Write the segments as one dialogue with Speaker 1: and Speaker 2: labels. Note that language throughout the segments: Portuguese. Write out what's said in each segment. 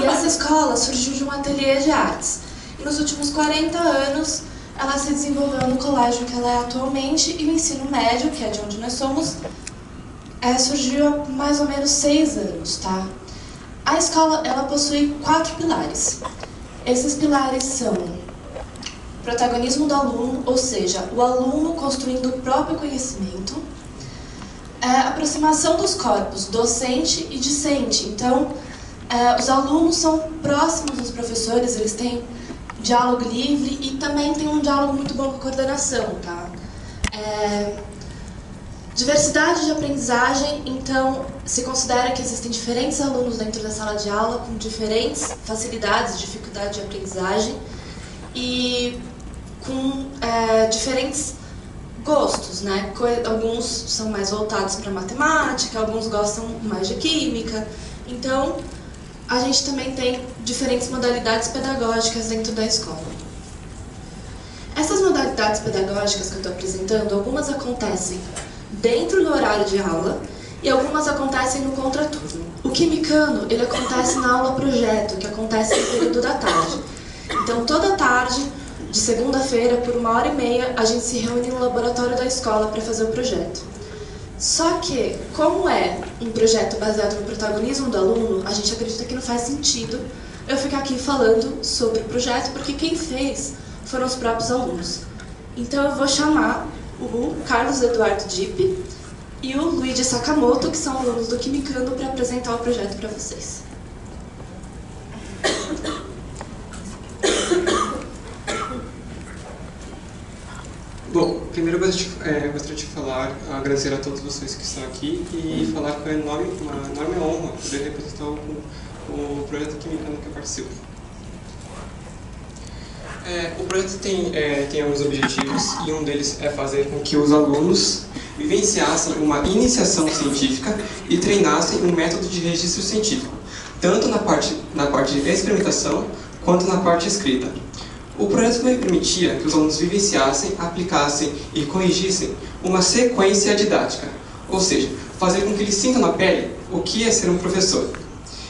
Speaker 1: E essa escola surgiu de um ateliê de artes. E nos últimos 40 anos, ela se desenvolveu no colégio que ela é atualmente, e o ensino médio, que é de onde nós somos, surgiu há mais ou menos 6 anos, tá? A escola, ela possui 4 pilares. Esses pilares são protagonismo do aluno, ou seja, o aluno construindo o próprio conhecimento, aproximação dos corpos docente e discente. Então, os alunos são próximos dos professores, eles têm diálogo livre e também tem um diálogo muito bom com a coordenação, tá? Diversidade de aprendizagem, então se considera que existem diferentes alunos dentro da sala de aula com diferentes facilidades, dificuldade de aprendizagem e com diferentes gostos, né? Alguns são mais voltados para matemática, alguns gostam mais de química. Então, a gente também tem diferentes modalidades pedagógicas dentro da escola. Essas modalidades pedagógicas que eu estou apresentando, algumas acontecem dentro do horário de aula e algumas acontecem no contraturno. O quimicano, ele acontece na aula projeto, que acontece no período da tarde. Então, toda tarde, de segunda-feira, por 1h30, a gente se reúne no laboratório da escola para fazer o projeto. Só que, como é um projeto baseado no protagonismo do aluno, a gente acredita que não faz sentido eu ficar aqui falando sobre o projeto, porque quem fez foram os próprios alunos. Então eu vou chamar o Carlos Eduardo Dipp e o Luigi Sakamoto, que são alunos do Quimicano, para apresentar o projeto para vocês.
Speaker 2: Bom, primeiro eu gostaria de agradecer a todos vocês que estão aqui e falar que é uma enorme honra poder representar o projeto Quimicano que eu participo. O projeto tem alguns objetivos e um deles é fazer com que os alunos vivenciassem uma iniciação científica e treinassem um método de registro científico, tanto na parte de experimentação quanto na parte escrita. O projeto também permitia que os alunos vivenciassem, aplicassem e corrigissem uma sequência didática, ou seja, fazer com que eles sintam na pele o que é ser um professor.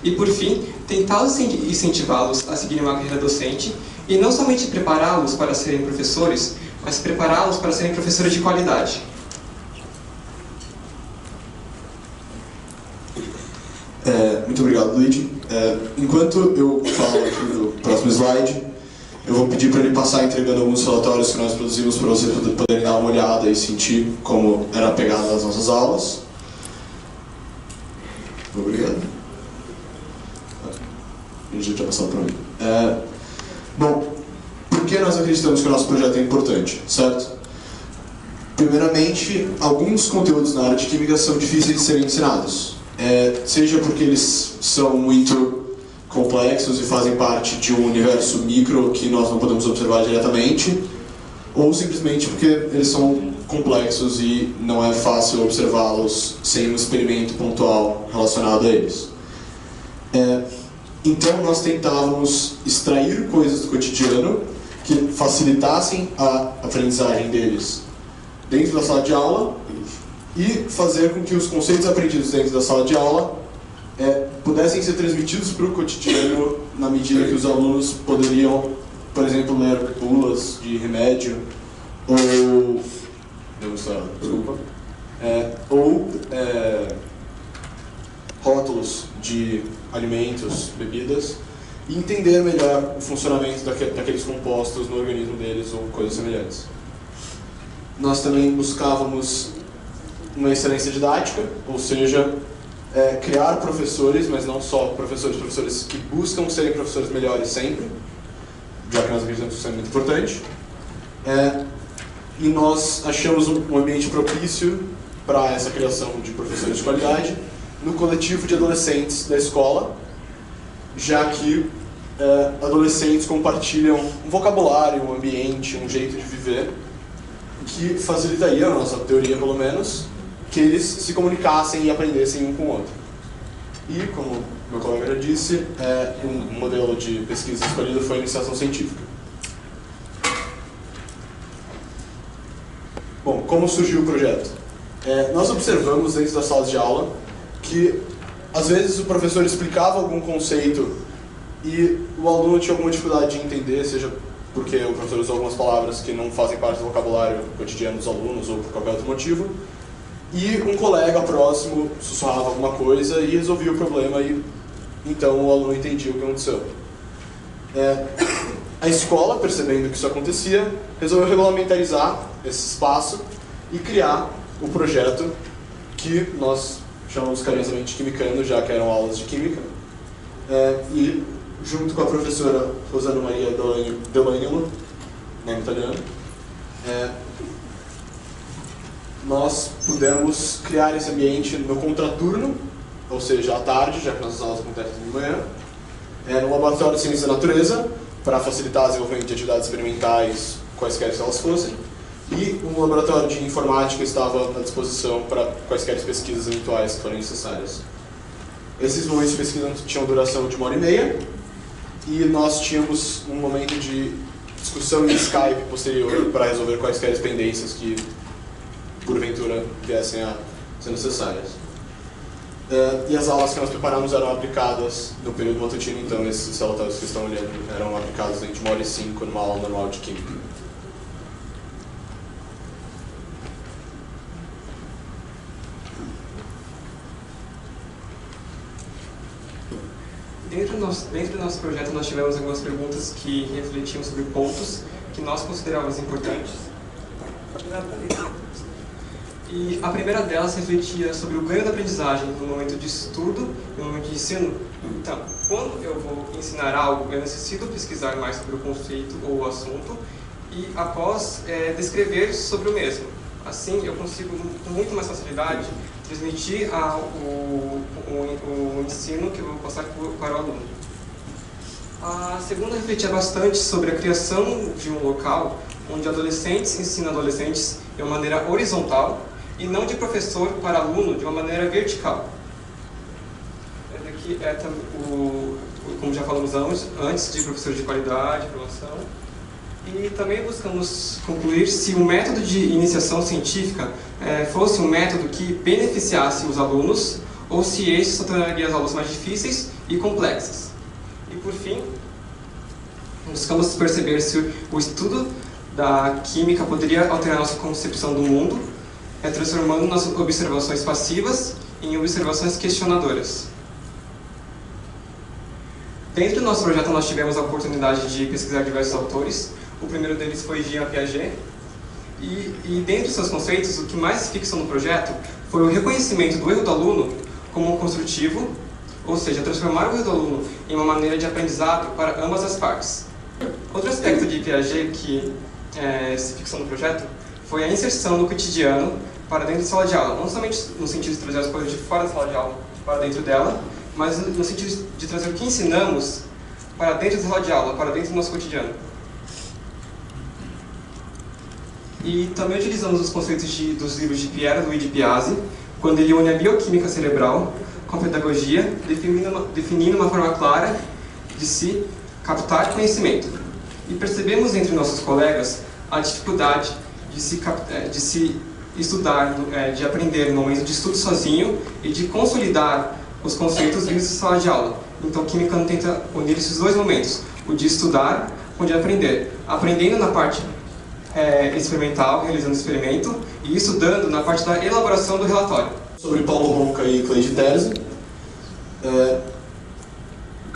Speaker 2: E, por fim, tentar incentivá-los a seguirem uma carreira docente e não somente prepará-los para serem professores, mas prepará-los para serem professores de qualidade.
Speaker 3: Muito obrigado, Luigi. Enquanto eu falo aqui do próximo slide, eu vou pedir para ele passar entregando alguns relatórios que nós produzimos para vocês poderem dar uma olhada e sentir como era a pegada das nossas aulas. Obrigado. Ele já tinha passado para mim. Bom, por que nós acreditamos que o nosso projeto é importante, certo? Primeiramente, alguns conteúdos na área de química são difíceis de serem ensinados. Seja porque eles são muito complexos e fazem parte de um universo micro que nós não podemos observar diretamente, ou simplesmente porque eles são complexos e não é fácil observá-los sem um experimento pontual relacionado a eles. Então nós tentávamos extrair coisas do cotidiano que facilitassem a aprendizagem deles dentro da sala de aula e fazer com que os conceitos aprendidos dentro da sala de aula pudessem ser transmitidos para o cotidiano na medida que os alunos poderiam, por exemplo, ler bulas de remédio ou rótulos de alimentos, bebidas, e entender melhor o funcionamento daqueles compostos no organismo deles ou coisas semelhantes. Nós também buscávamos uma excelência didática, ou seja, criar professores, mas não só professores que buscam serem professores melhores sempre, já que nós acreditamos que isso é muito importante. E nós achamos um ambiente propício para essa criação de professores de qualidade no coletivo de adolescentes da escola, já que adolescentes compartilham um vocabulário, um ambiente, um jeito de viver que facilitaria, na nossa teoria pelo menos, que eles se comunicassem e aprendessem um com o outro. E, como meu colega já disse, um modelo de pesquisa escolhido foi a iniciação científica. Bom, como surgiu o projeto? Nós observamos dentro das salas de aula que, às vezes, o professor explicava algum conceito e o aluno tinha alguma dificuldade de entender, seja porque o professor usou algumas palavras que não fazem parte do vocabulário cotidiano dos alunos ou por qualquer outro motivo, e um colega próximo sussurrava alguma coisa e resolvia o problema, e então o aluno entendia o que aconteceu. A escola, percebendo que isso acontecia, resolveu regulamentarizar esse espaço e criar o projeto que nós chamamos carinhosamente de Quimicano, já que eram aulas de Química. E, junto com a professora Rosana Maria Delânimo, nome italiano, nós pudemos criar esse ambiente no contraturno, ou seja, à tarde, já que nossas aulas acontecem de manhã, no Laboratório de Ciências da Natureza, para facilitar o desenvolvimento de atividades experimentais, quaisquer que elas fossem, e um laboratório de informática estava à disposição para quaisquer pesquisas eventuais que forem necessárias. Esses momentos de pesquisa tinham duração de 1h30, e nós tínhamos um momento de discussão em Skype posterior para resolver quaisquer pendências que, porventura, viessem a ser necessárias. E as aulas que nós preparamos eram aplicadas no período matutino, então esses relatórios que estão olhando eram aplicados entre 1h05 numa aula normal de Química.
Speaker 2: Dentro do nosso projeto, nós tivemos algumas perguntas que refletiam sobre pontos que nós considerávamos importantes. E a primeira delas refletia sobre o ganho da aprendizagem no momento de estudo e no momento de ensino. Então, quando eu vou ensinar algo, eu necessito pesquisar mais sobre o conceito ou o assunto e, após, descrever sobre o mesmo. Assim, eu consigo, com muito mais facilidade, transmitir o ensino que eu vou passar para o aluno. A segunda refletia bastante sobre a criação de um local onde adolescentes ensinam adolescentes de uma maneira horizontal e não de professor para aluno de uma maneira vertical. Esse aqui é como já falamos antes, de professor de qualidade, formação. E também buscamos concluir se o método de iniciação científica fosse um método que beneficiasse os alunos ou se este só tornaria as aulas mais difíceis e complexas. E por fim, buscamos perceber se o estudo da química poderia alterar nossa concepção do mundo, transformando nossas observações passivas em observações questionadoras. Dentro do nosso projeto, nós tivemos a oportunidade de pesquisar diversos autores. O primeiro deles foi Jean Piaget. E dentre seus conceitos, o que mais se fixou no projeto foi o reconhecimento do erro do aluno como construtivo, ou seja, transformar o erro do aluno em uma maneira de aprendizado para ambas as partes. Outro aspecto de Piaget que se fixou no projeto foi a inserção no cotidiano para dentro da sala de aula, não somente no sentido de trazer as coisas de fora da sala de aula para dentro dela, mas no sentido de trazer o que ensinamos para dentro da sala de aula, para dentro do nosso cotidiano. E também utilizamos os conceitos dos livros de Pierre Louis Piazzi, quando ele une a bioquímica cerebral com a pedagogia, definindo uma forma clara de se captar conhecimento. E percebemos entre nossos colegas a dificuldade de se estudar, de aprender no momento de estudo sozinho e de consolidar os conceitos vindos da sala de aula. Então, Química tenta unir esses dois momentos, o de estudar com o de aprender. Aprendendo na parte experimental, realizando experimento, e estudando na parte da elaboração do relatório.
Speaker 3: Sobre Paulo Ronca e Cleide Terzi,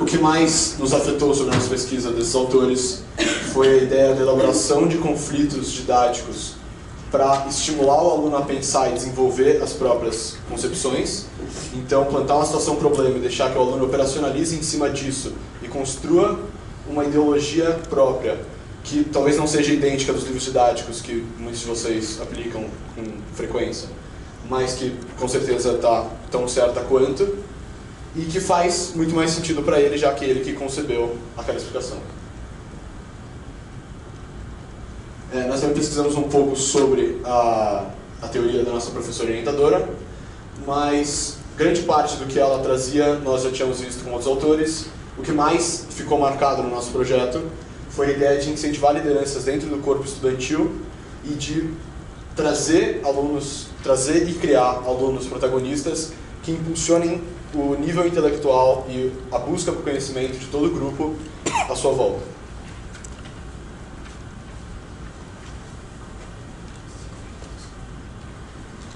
Speaker 3: o que mais nos afetou sobre a nossa pesquisa desses autores foi a ideia da elaboração de conflitos didáticos para estimular o aluno a pensar e desenvolver as próprias concepções. Então, plantar uma situação-problema e deixar que o aluno operacionalize em cima disso e construa uma ideologia própria, que talvez não seja idêntica dos livros didáticos que muitos de vocês aplicam com frequência, mas que com certeza está tão certa quanto, e que faz muito mais sentido para ele, já que ele que concebeu aquela explicação. Nós também pesquisamos um pouco sobre a teoria da nossa professora orientadora, mas grande parte do que ela trazia nós já tínhamos visto com outros autores. O que mais ficou marcado no nosso projeto foi a ideia de incentivar lideranças dentro do corpo estudantil e de trazer e criar alunos protagonistas que impulsionem o nível intelectual e a busca por conhecimento de todo o grupo à sua volta.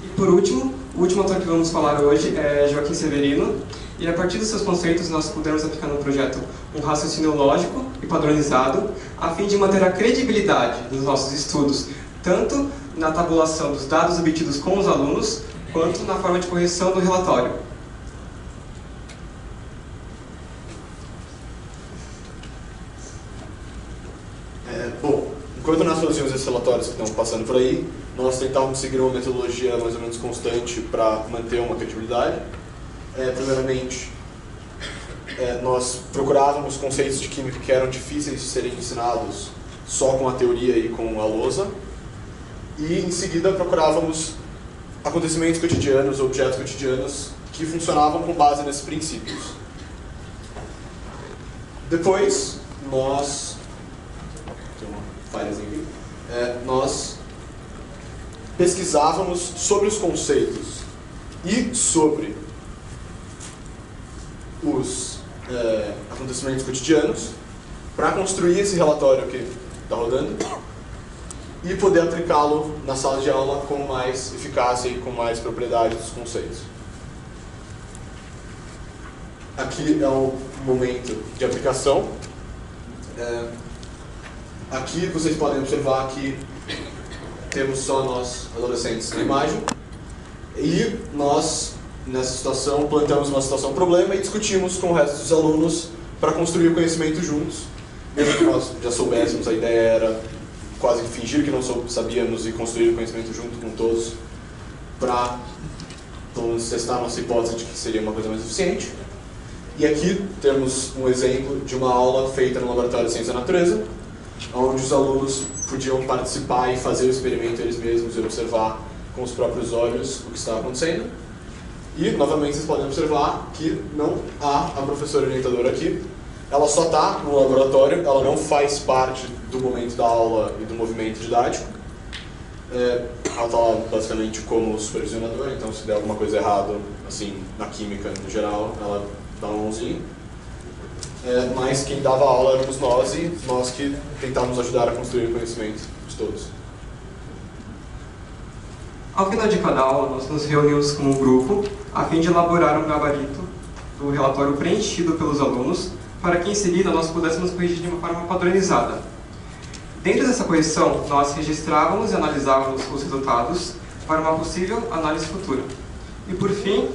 Speaker 2: E por último, o último autor que vamos falar hoje é Joaquim Severino, e a partir dos seus conceitos nós pudemos aplicar no projeto um raciocínio lógico e padronizado, a fim de manter a credibilidade dos nossos estudos, tanto na tabulação dos dados obtidos com os alunos, quanto na forma de correção do relatório.
Speaker 3: Bom, enquanto nós fazíamos esses relatórios que estão passando por aí, nós tentávamos seguir uma metodologia mais ou menos constante para manter uma credibilidade. Primeiramente, nós procurávamos conceitos de química que eram difíceis de serem ensinados só com a teoria e com a lousa, e em seguida procurávamos acontecimentos cotidianos, objetos cotidianos que funcionavam com base nesses princípios. Depois, nós pesquisávamos sobre os conceitos e sobre os acontecimentos cotidianos para construir esse relatório que está rodando e poder aplicá-lo na sala de aula com mais eficácia e com mais propriedade dos conceitos. Aqui é o momento de aplicação. Aqui vocês podem observar que temos só nós, adolescentes, na imagem, e nós, nessa situação, plantamos uma situação problema e discutimos com o resto dos alunos para construir o conhecimento juntos. Mesmo que nós já soubéssemos, a ideia era quase que fingir que não sabíamos e construir o conhecimento junto com todos para, pelo menos, testar a nossa hipótese de que seria uma coisa mais eficiente. E aqui temos um exemplo de uma aula feita no Laboratório de Ciência da Natureza, onde os alunos podiam participar e fazer o experimento eles mesmos e observar com os próprios olhos o que estava acontecendo. E, novamente, vocês podem observar que não há a professora orientadora aqui. Ela só está no laboratório, ela não faz parte do momento da aula e do movimento didático. Ela está lá, basicamente, como supervisionadora, então se der alguma coisa errada, assim, na química, no geral, ela dá uma mãozinha. Mas quem dava aula éramos nós e nós que tentávamos ajudar a construir o conhecimento de todos.
Speaker 2: Ao final de cada aula, nós nos reunimos como um grupo a fim de elaborar um gabarito do relatório preenchido pelos alunos para que em seguida nós pudéssemos corrigir de uma forma padronizada. Dentro dessa correção, nós registrávamos e analisávamos os resultados para uma possível análise futura. E por fim,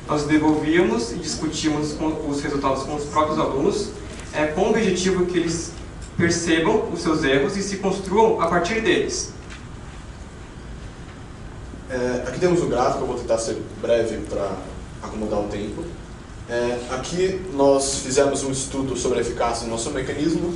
Speaker 2: nós devolvíamos e discutíamos os resultados com os próprios alunos, com o objetivo que eles percebam os seus erros e se construam a partir deles.
Speaker 3: Aqui temos um gráfico, eu vou tentar ser breve para acomodar o tempo. Aqui nós fizemos um estudo sobre a eficácia do nosso mecanismo.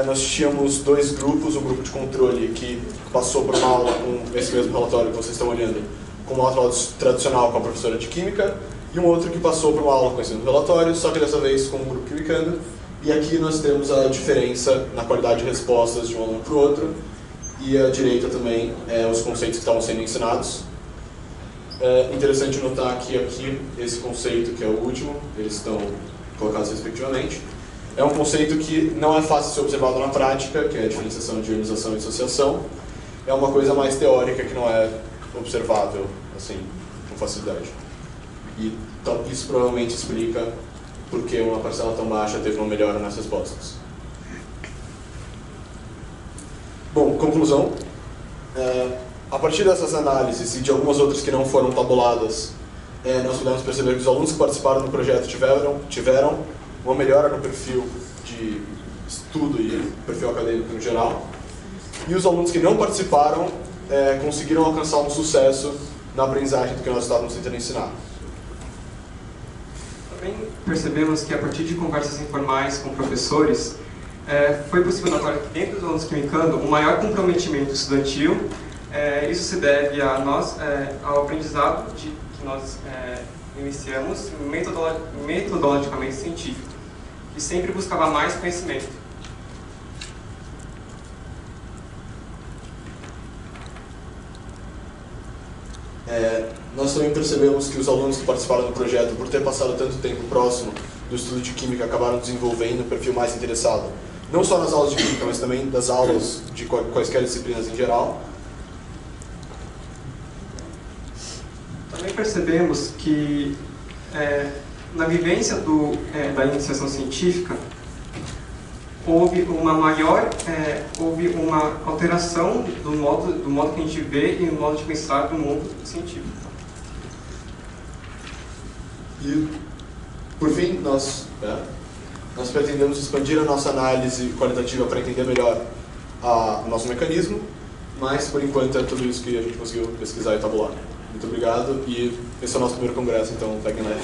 Speaker 3: Nós tínhamos dois grupos, um grupo de controle que passou por uma aula com esse mesmo relatório que vocês estão olhando, com uma aula tradicional com a professora de Química, e um outro que passou por uma aula com esse mesmo relatório, só que dessa vez com um grupo quimicando. E aqui nós temos a diferença na qualidade de respostas de um aluno para o outro, e à direita também os conceitos que estavam sendo ensinados. Interessante notar que aqui, esse conceito, que é o último, eles estão colocados respectivamente, é um conceito que não é fácil de ser observado na prática, que é a diferenciação de ionização e dissociação. É uma coisa mais teórica que não é observável, assim, com facilidade. E então, isso provavelmente explica por que uma parcela tão baixa teve uma melhora nas respostas. Bom, conclusão. A partir dessas análises e de algumas outras que não foram tabuladas, nós pudemos perceber que os alunos que participaram do projeto tiveram uma melhora no perfil de estudo e perfil acadêmico no geral, e os alunos que não participaram conseguiram alcançar um sucesso na aprendizagem do que nós estávamos tentando ensinar.
Speaker 2: Também percebemos que a partir de conversas informais com professores, foi possível notar que dentro dos alunos quimicando, um maior comprometimento estudantil. Isso se deve a nós, ao aprendizado que nós iniciamos metodologicamente científico, e sempre buscava mais conhecimento.
Speaker 3: Nós também percebemos que os alunos que participaram do projeto, por ter passado tanto tempo próximo do estudo de Química, acabaram desenvolvendo um perfil mais interessado, não só nas aulas de Química, mas também das aulas de quaisquer disciplinas em geral.
Speaker 2: Também percebemos que na vivência da iniciação científica houve uma alteração do modo que a gente vê e do modo de pensar do mundo científico.
Speaker 3: E, por fim, nós pretendemos expandir a nossa análise qualitativa para entender melhor o nosso mecanismo, mas, por enquanto, é tudo isso que a gente conseguiu pesquisar e tabular. Muito obrigado, e esse é o nosso primeiro congresso, então peguem leve.